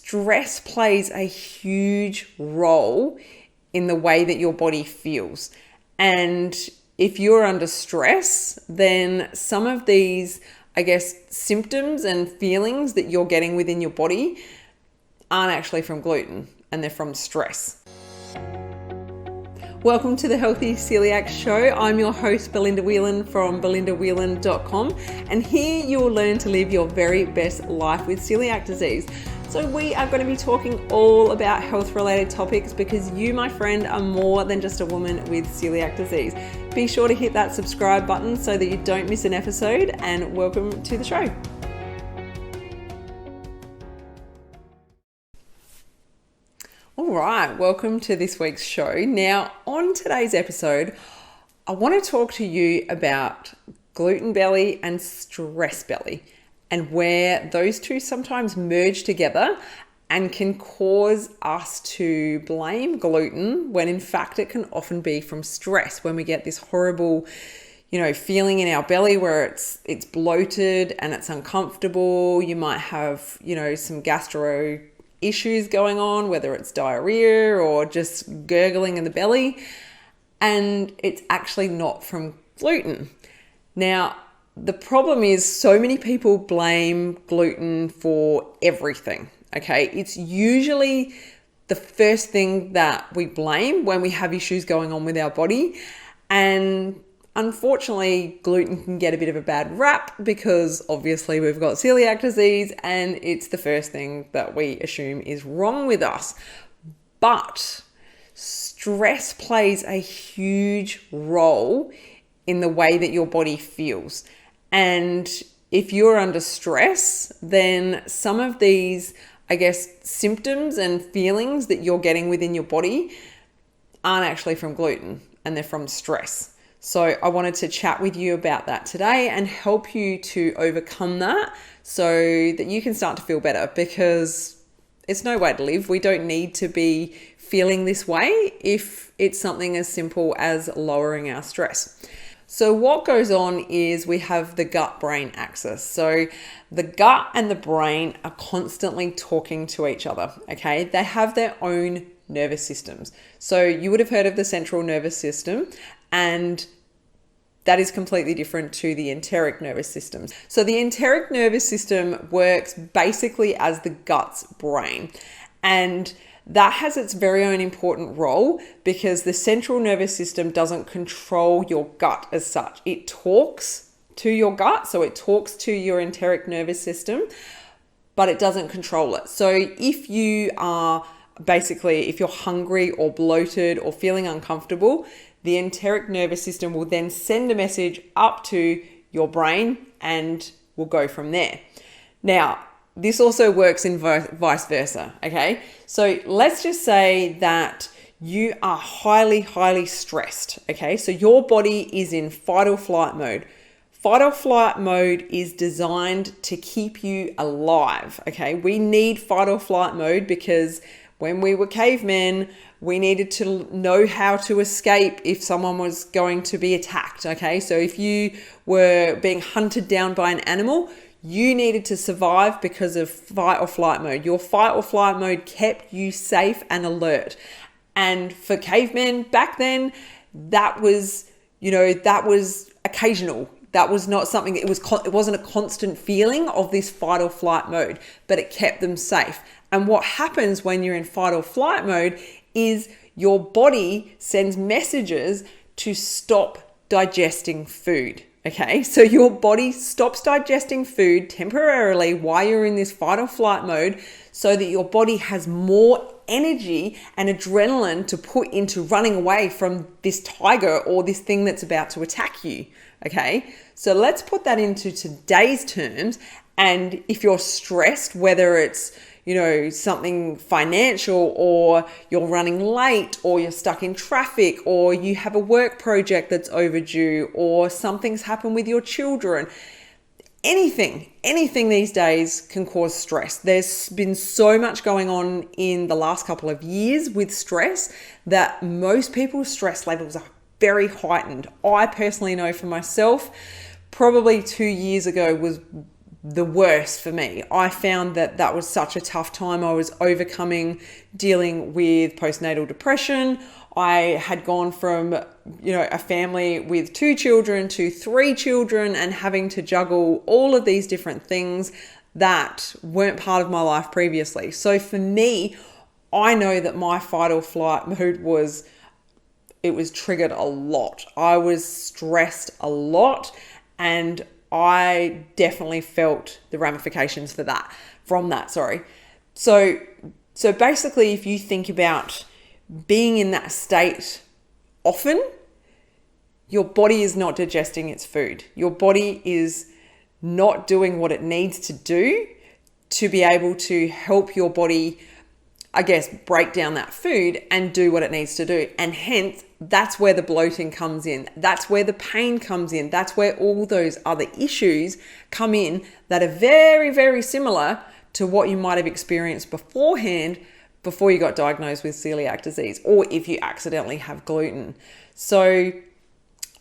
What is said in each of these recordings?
stress plays a huge role in the way that your body feels. And if you're under stress, then some of these, symptoms and feelings that you're getting within your body aren't actually from gluten, and they're from stress. Welcome to the Healthy Celiac Show. I'm your host, Belinda Whelan from belindawhelan.com, and here you will learn to live your very best life with celiac disease. So we are going to be talking all about health-related topics because you, my friend, are more than just a woman with celiac disease. Be sure to hit that subscribe button so that you don't miss an episode, and welcome to the show. All right, welcome to this week's show. Now, on today's episode, I want to talk to you about gluten belly and stress belly and where those two sometimes merge together and can cause us to blame gluten when in fact it can often be from stress, when we get this horrible, feeling in our belly where it's bloated and it's uncomfortable. You might have, some gastro issues going on, whether it's diarrhea or just gurgling in the belly, and it's actually not from gluten. Now, the problem is so many people blame gluten for everything, okay? It's usually the first thing that we blame when we have issues going on with our body, and unfortunately, gluten can get a bit of a bad rap because obviously we've got celiac disease and it's the first thing that we assume is wrong with us. But stress plays a huge role in the way that your body feels. And if you're under stress, then some of these, symptoms and feelings that you're getting within your body aren't actually from gluten, and they're from stress. So I wanted to chat with you about that today and help you to overcome that so that you can start to feel better, because it's no way to live. We don't need to be feeling this way if it's something as simple as lowering our stress. So what goes on is we have the gut-brain axis. So the gut and the brain are constantly talking to each other, okay? They have their own nervous systems. So you would have heard of the central nervous system, and that is completely different to the enteric nervous system. So the enteric nervous system works basically as the gut's brain, and that has its very own important role because the central nervous system doesn't control your gut as such. It talks to your gut, so it talks to your enteric nervous system, but it doesn't control it. So if you are if you're hungry or bloated or feeling uncomfortable, the enteric nervous system will then send a message up to your brain and will go from there. Now, this also works in vice versa, okay? So let's just say that you are highly, highly stressed, okay? So your body is in fight or flight mode. Fight or flight mode is designed to keep you alive, okay? We need fight or flight mode because when we were cavemen, we needed to know how to escape if someone was going to be attacked, okay? So if you were being hunted down by an animal, you needed to survive because of fight or flight mode. Your fight or flight mode kept you safe and alert. And for cavemen back then, that was occasional. That was not something, it wasn't a constant feeling of this fight or flight mode, but it kept them safe. And what happens when you're in fight or flight mode is your body sends messages to stop digesting food. Okay, so your body stops digesting food temporarily while you're in this fight or flight mode so that your body has more energy and adrenaline to put into running away from this tiger or this thing that's about to attack you. Okay, so let's put that into today's terms. And if you're stressed, whether it's something financial, or you're running late, or you're stuck in traffic, or you have a work project that's overdue, or something's happened with your children, anything these days can cause stress. There's been so much going on in the last couple of years with stress that most people's stress levels are very heightened. I personally know for myself, probably 2 years ago was the worst for me. I found that that was such a tough time. I was dealing with postnatal depression. I had gone from, a family with 2 children to 3 children and having to juggle all of these different things that weren't part of my life previously. So for me, I know that my fight or flight mode was triggered a lot. I was stressed a lot, and I definitely felt the ramifications from that. So basically, if you think about being in that state often, your body is not digesting its food. Your body is not doing what it needs to do to be able to help your body, I guess, break down that food and do what it needs to do. And hence, that's where the bloating comes in. That's where the pain comes in. That's where all those other issues come in that are very, very similar to what you might have experienced beforehand, before you got diagnosed with celiac disease, or if you accidentally have gluten. So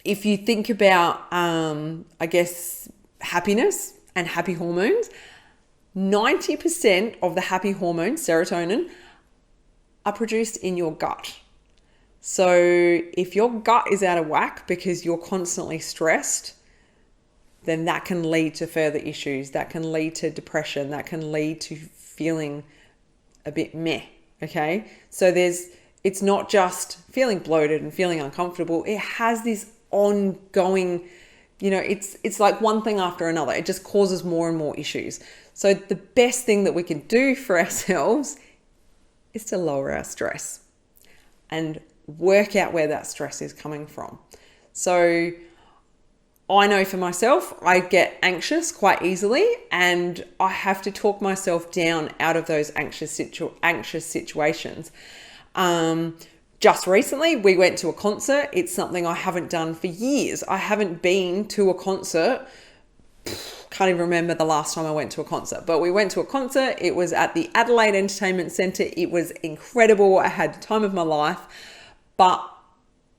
if you think about, I guess, happiness and happy hormones, 90% of the happy hormone, serotonin, are produced in your gut. So if your gut is out of whack because you're constantly stressed, then that can lead to further issues. That can lead to depression. That can lead to feeling a bit meh. Okay. So it's not just feeling bloated and feeling uncomfortable. It has this ongoing, it's like one thing after another. It just causes more and more issues. So the best thing that we can do for ourselves is to lower our stress and work out where that stress is coming from. So I know for myself, I get anxious quite easily, and I have to talk myself down out of those anxious situations. Just recently, we went to a concert. It's something I haven't done for years. I haven't been to a concert. Can't even remember the last time I went to a concert, but we went to a concert. It was at the Adelaide Entertainment Centre. It was incredible. I had the time of my life, but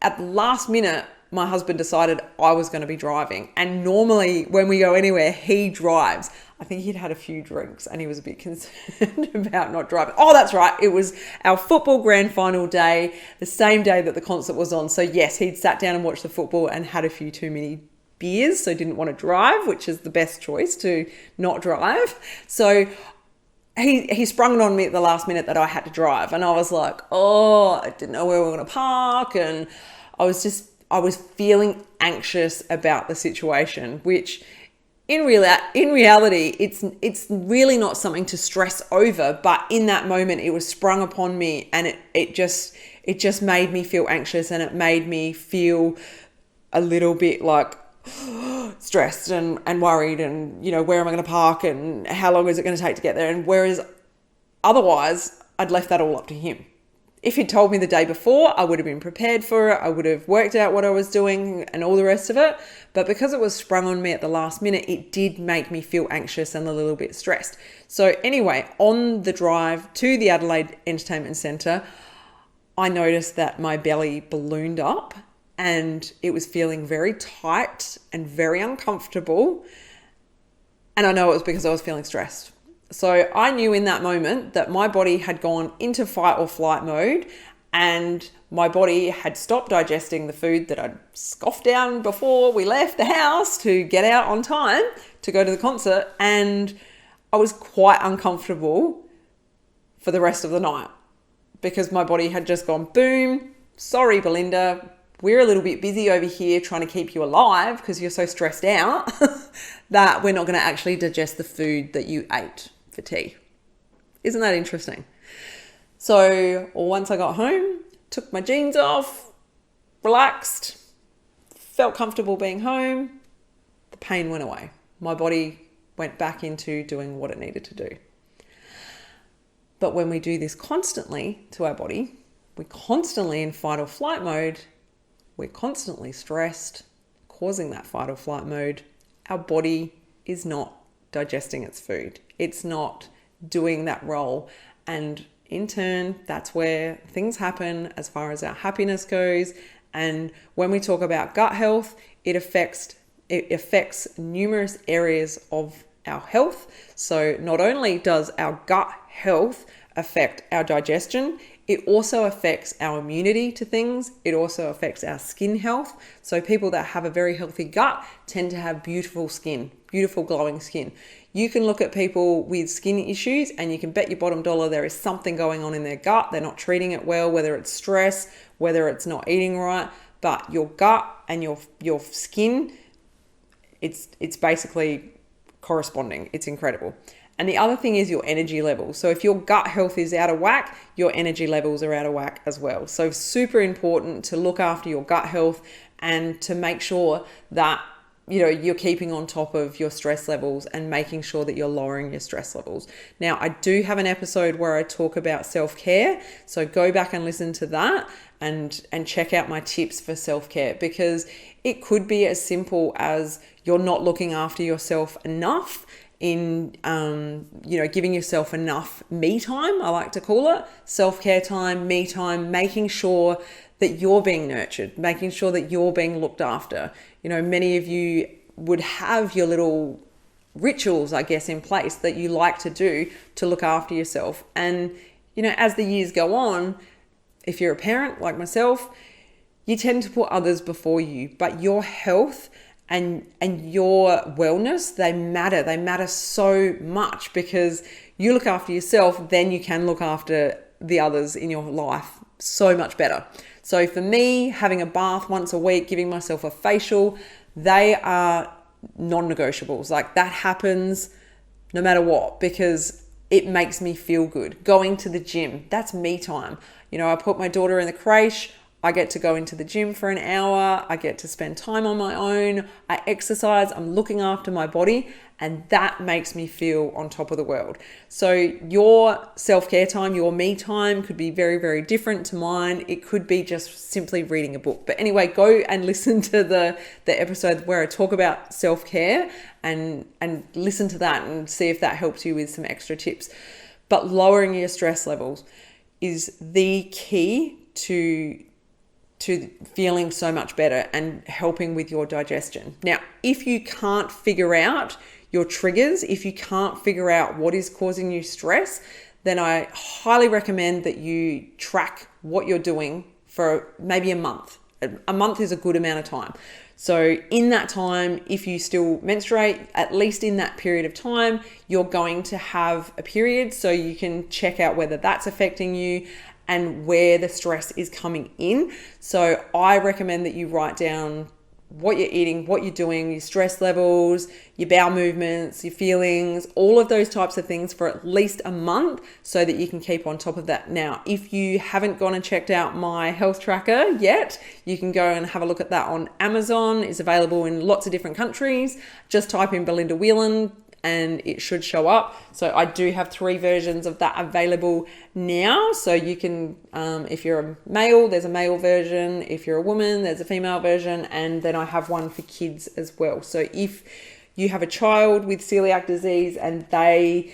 at the last minute, my husband decided I was going to be driving. And normally when we go anywhere, he drives. I think he'd had a few drinks and he was a bit concerned about not driving. Oh, that's right. It was our football grand final day, the same day that the concert was on. So yes, he'd sat down and watched the football and had a few too many beers, so didn't want to drive, which is the best choice, to not drive. So he sprung it on me at the last minute that I had to drive. And I was like, I didn't know where we were going to park. And I was feeling anxious about the situation, which in reality, it's really not something to stress over. But in that moment, it was sprung upon me, and it just made me feel anxious, and it made me feel a little bit like stressed and worried, and where am I going to park, and how long is it going to take to get there? And whereas otherwise, I'd left that all up to him. If he'd told me the day before, I would have been prepared for it. I would have worked out what I was doing and all the rest of it. But because it was sprung on me at the last minute, it did make me feel anxious and a little bit stressed. So anyway, on the drive to the Adelaide Entertainment Centre, I noticed that my belly ballooned up and it was feeling very tight and very uncomfortable. And I know it was because I was feeling stressed. So I knew in that moment that my body had gone into fight or flight mode, and my body had stopped digesting the food that I'd scoffed down before we left the house to get out on time to go to the concert. And I was quite uncomfortable for the rest of the night because my body had just gone, boom, sorry, Belinda, we're a little bit busy over here trying to keep you alive because you're so stressed out that we're not going to actually digest the food that you ate for tea. Isn't that interesting? So once I got home, took my jeans off, relaxed, felt comfortable being home, the pain went away. My body went back into doing what it needed to do. But when we do this constantly to our body, we're constantly in fight or flight mode, we're constantly stressed, causing that fight or flight mode. Our body is not digesting its food. It's not doing that role. And in turn, that's where things happen as far as our happiness goes. And when we talk about gut health, it affects numerous areas of our health. So not only does our gut health affect our digestion, it also affects our immunity to things. It also affects our skin health. So people that have a very healthy gut tend to have beautiful skin, beautiful glowing skin. You can look at people with skin issues and you can bet your bottom dollar there is something going on in their gut. They're not treating it well, whether it's stress, whether it's not eating right, but your gut and your skin, it's basically corresponding. It's incredible. And the other thing is your energy levels. So if your gut health is out of whack, your energy levels are out of whack as well. So super important to look after your gut health and to make sure that you're keeping on top of your stress levels and making sure that you're lowering your stress levels. Now, I do have an episode where I talk about self-care. So go back and listen to that and check out my tips for self-care, because it could be as simple as you're not looking after yourself enough in giving yourself enough me time, I like to call it, self-care time, me time, making sure that you're being nurtured, making sure that you're being looked after. Many of you would have your little rituals, I guess, in place that you like to do to look after yourself. And, as the years go on, if you're a parent like myself, you tend to put others before you, but your health and your wellness, they matter so much, because you look after yourself, then you can look after the others in your life so much better. So for me, having a bath once a week, giving myself a facial, they are non-negotiables. Like, that happens no matter what, because it makes me feel good. Going to the gym, that's me time. I put my daughter in the crèche, I get to go into the gym for an hour. I get to spend time on my own. I exercise. I'm looking after my body, and that makes me feel on top of the world. So your self-care time, your me time could be very, very different to mine. It could be just simply reading a book. But anyway, go and listen to the episode where I talk about self-care and listen to that and see if that helps you with some extra tips. But lowering your stress levels is the key to feeling so much better and helping with your digestion. Now, if you can't figure out your triggers, if you can't figure out what is causing you stress, then I highly recommend that you track what you're doing for maybe a month. A month is a good amount of time. So in that time, if you still menstruate, at least in that period of time, you're going to have a period, so you can check out whether that's affecting you and where the stress is coming in. So I recommend that you write down what you're eating, what you're doing, your stress levels, your bowel movements, your feelings, all of those types of things for at least a month, so that you can keep on top of that. Now, if you haven't gone and checked out my health tracker yet, you can go and have a look at that on Amazon. It's available in lots of different countries. Just type in Belinda Whelan and it should show up. So I do have 3 versions of that available now. So you can, if you're a male, there's a male version. If you're a woman, there's a female version. And then I have one for kids as well. So if you have a child with celiac disease and they,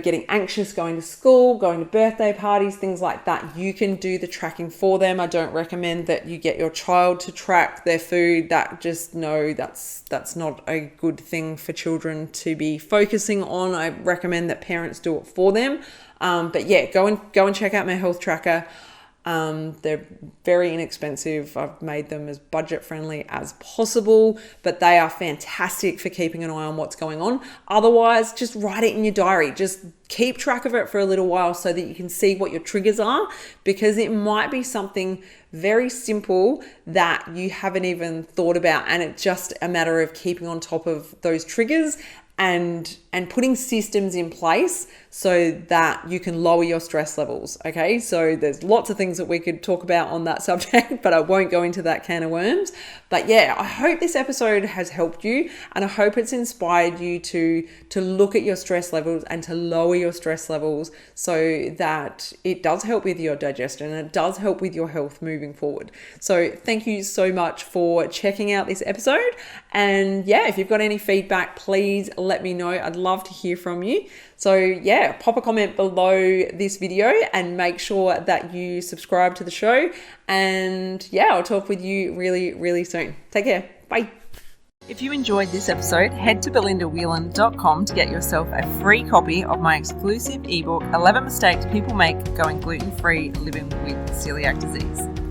getting anxious going to school, going to birthday parties, things like that, you can do the tracking for them. I don't recommend that you get your child to track their food. That's not a good thing for children to be focusing on. I recommend that parents do it for them. But yeah, go and check out my health tracker. They're very inexpensive. I've made them as budget friendly as possible, but they are fantastic for keeping an eye on what's going on. Otherwise, just write it in your diary. Just keep track of it for a little while so that you can see what your triggers are, because it might be something very simple that you haven't even thought about, and it's just a matter of keeping on top of those triggers and putting systems in place so that you can lower your stress levels. Okay, so there's lots of things that we could talk about on that subject, but I won't go into that can of worms. But yeah, I hope this episode has helped you, and I hope it's inspired you to look at your stress levels and to lower your stress levels so that it does help with your digestion and it does help with your health moving forward. So thank you so much for checking out this episode. And yeah, if you've got any feedback, please let me know. I'd love to hear from you. So yeah, pop a comment below this video and make sure that you subscribe to the show. And yeah, I'll talk with you really, really soon. Take care. Bye. If you enjoyed this episode, head to belindawhelan.com to get yourself a free copy of my exclusive ebook, 11 Mistakes People Make Going Gluten-Free Living with Celiac Disease.